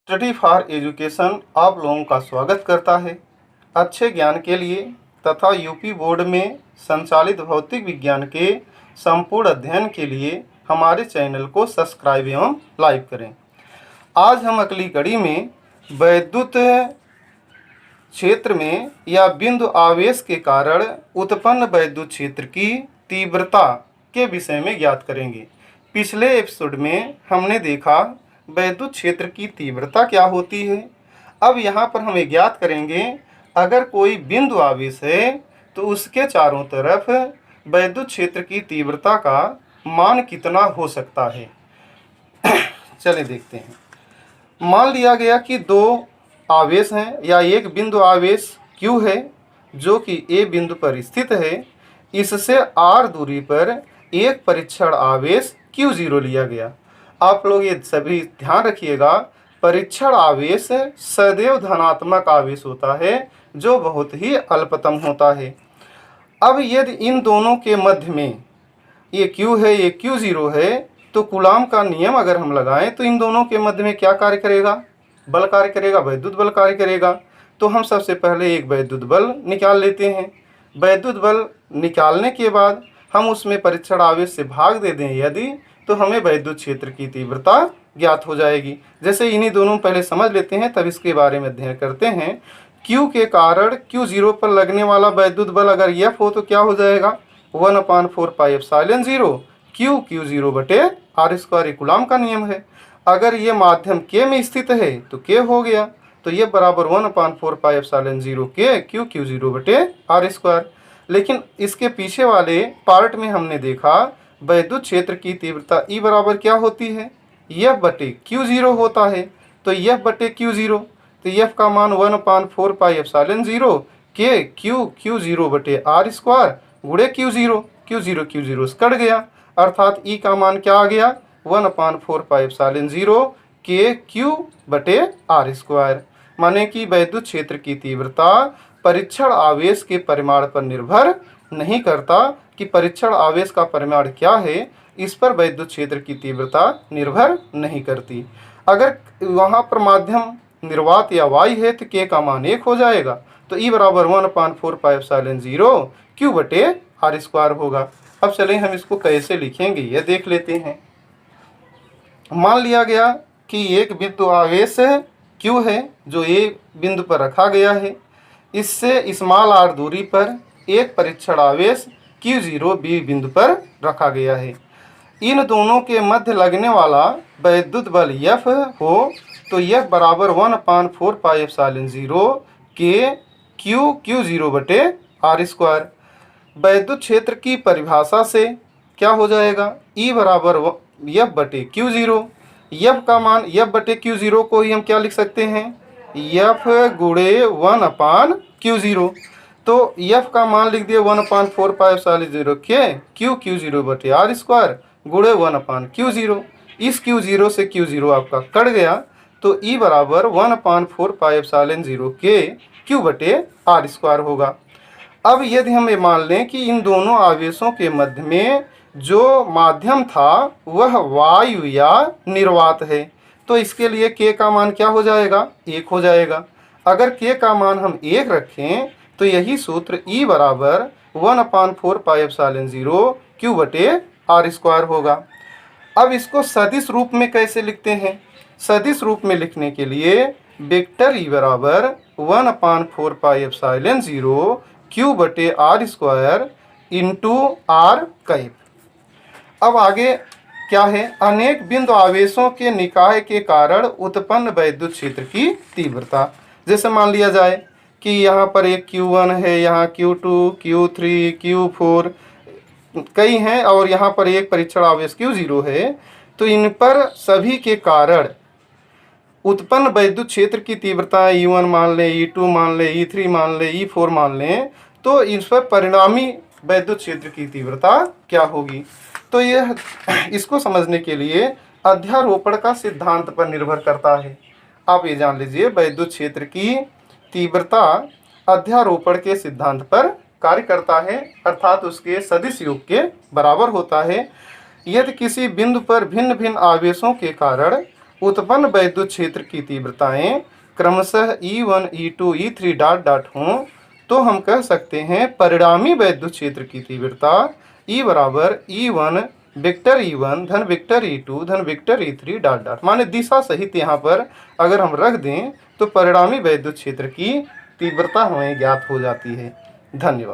Study for education आप लोगों का स्वागत करता है। अच्छे ज्ञान के लिए तथा यूपी बोर्ड में संचालित भौतिक विज्ञान के संपूर्ण अध्ययन के लिए हमारे चैनल को सब्सक्राइब एवं लाइक करें। आज हम अगली कड़ी में वैद्युत क्षेत्र में या बिंदु आवेश के कारण उत्पन्न वैद्युत क्षेत्र की तीव्रता के विषय में ज्ञात करेंगे। पिछले एपिसोड में हमने देखा वैद्युत क्षेत्र की तीव्रता क्या होती है। अब यहाँ पर हमें ज्ञात करेंगे अगर कोई बिंदु आवेश है तो उसके चारों तरफ वैद्युत क्षेत्र की तीव्रता का मान कितना हो सकता है। चलिए देखते हैं। मान लिया गया कि दो आवेश हैं या एक बिंदु आवेश Q है जो कि A बिंदु पर स्थित है। इससे R दूरी पर एक परीक्षण आवेश Q0 लिया गया। आप लोग ये सभी ध्यान रखिएगा, परीक्षण आवेश सदैव धनात्मक आवेश होता है जो बहुत ही अल्पतम होता है। अब यदि इन दोनों के मध्य में ये Q है ये Q0 है तो कूलाम का नियम अगर हम लगाएं तो इन दोनों के मध्य में क्या कार्य करेगा? बल कार्य करेगा, वैद्युत बल कार्य करेगा। तो हम सबसे पहले एक वैद्युत बल निकाल लेते हैं। वैद्युत बल निकालने के बाद हम उसमें परीक्षण आवेश से भाग दे दें यदि, तो हमें वैद्युत क्षेत्र की तीव्रता ज्ञात हो जाएगी। जैसे इन्हीं दोनों पहले समझ लेते हैं तब इसके बारे में अध्ययन करते हैं। Q के कारण Q0 पर लगने वाला वैद्युत बल अगर F हो तो क्या हो जाएगा? 1/4πε0 Q0 बटे r²। कूलाम का नियम है। अगर ये माध्यम K में स्थित है तो K हो गया, तो ये बराबर 1/4πε0 K Q0 बटे r²। लेकिन इसके पीछे वाले पार्ट में हमने देखा वैद्युत क्षेत्र की तीव्रता E बराबर क्या होती है? F बटे Q0 होता है। तो F बटे Q0, तो F का मान 1/4πε0 K Q0 बटे r² गुणे Q0 कट गया, अर्थात E का मान क्या आ गया? 1/4πε0 K Q बटे r²। माने कि वैद्युत क्षेत्र की तीव्रता परीक्षण आवेश के परिमाण पर निर्भर नहीं करता कि परीक्षण आवेश का परिमाण क्या है, इस पर वैद्युत क्षेत्र की तीव्रता निर्भर नहीं करती। अगर वहाँ पर माध्यम निर्वात या वायु है तो K का मान 1 हो जाएगा, तो E बराबर 1/4πε0 Q बटे r² होगा। अब चलें हम इसको कैसे लिखेंगे यह देख लेते हैं। मान लिया गया कि एक बिंदु आवेश Q है जो A बिंदु पर रखा गया है। इससे स्मॉल r दूरी पर एक परीक्षण आवेश Q0 B बिंदु पर रखा गया है। इन दोनों के मध्य लगने वाला वैद्युत बल F हो तो F बराबर 1/4πε0 K Q0 बटे r²। वैद्युत क्षेत्र की परिभाषा से क्या हो जाएगा? E बराबर F बटे Q0। F का मान F बटे Q0 को ही हम क्या लिख सकते हैं? F गुणे 1/Q0। तो F का मान लिख दिए 1/4πε0 K Q0 बटे r² गुणे 1/Q0। इस Q0 से Q0 आपका कट गया, तो E बराबर 1/4πε0 K Q बटे r² होगा। अब यदि हम ये मान लें कि इन दोनों आवेशों के मध्य में जो माध्यम था वह वायु या निर्वात है, तो इसके लिए K का मान क्या हो जाएगा? 1 हो जाएगा। अगर K का मान हम 1 रखें तो यही सूत्र E बराबर 1/4πε0 Q बटे r² होगा। अब इसको सदिश रूप में कैसे लिखते हैं? सदिश रूप में लिखने के लिए वेक्टर E बराबर 1/4πε0 Q बटे r² इंटू r²। अब आगे क्या है? अनेक बिंदु आवेशों के निकाय के कारण उत्पन्न वैद्युत क्षेत्र की तीव्रता। जैसे मान लिया जाए कि यहाँ पर एक Q1 है, यहाँ Q2, Q3, Q4 कई हैं और यहाँ पर एक परीक्षण आवेश Q0 है, तो इन पर सभी के कारण उत्पन्न वैद्युत क्षेत्र की तीव्रता E1 मान लें, E2 मान लें, E3 मान लें, E4 मान लें, तो इस पर परिणामी वैद्युत क्षेत्र की तीव्रता क्या होगी? तो यह इसको समझने के लिए अध्यारोपण का सिद्धांत पर निर्भर करता है। आप ये जान लीजिए वैद्युत क्षेत्र की तीव्रता अध्यारोपण के सिद्धांत पर कार्य करता है, अर्थात उसके सदिश योग के बराबर होता है। यदि किसी बिंदु पर भिन्न भिन्न आवेशों के कारण उत्पन्न वैद्युत क्षेत्र की तीव्रताएं क्रमशः E1, E2, E3 dot dot हों तो हम कह सकते हैं परिणामी वैद्युत क्षेत्र की तीव्रता E बराबर E1 वेक्टर E1 धन वेक्टर E2 धन वेक्टर E3 डॉट डॉट, माने दिशा सहित यहाँ पर अगर हम रख दें तो परिणामी वैद्युत क्षेत्र की तीव्रता हमें ज्ञात हो जाती है। धन्यवाद।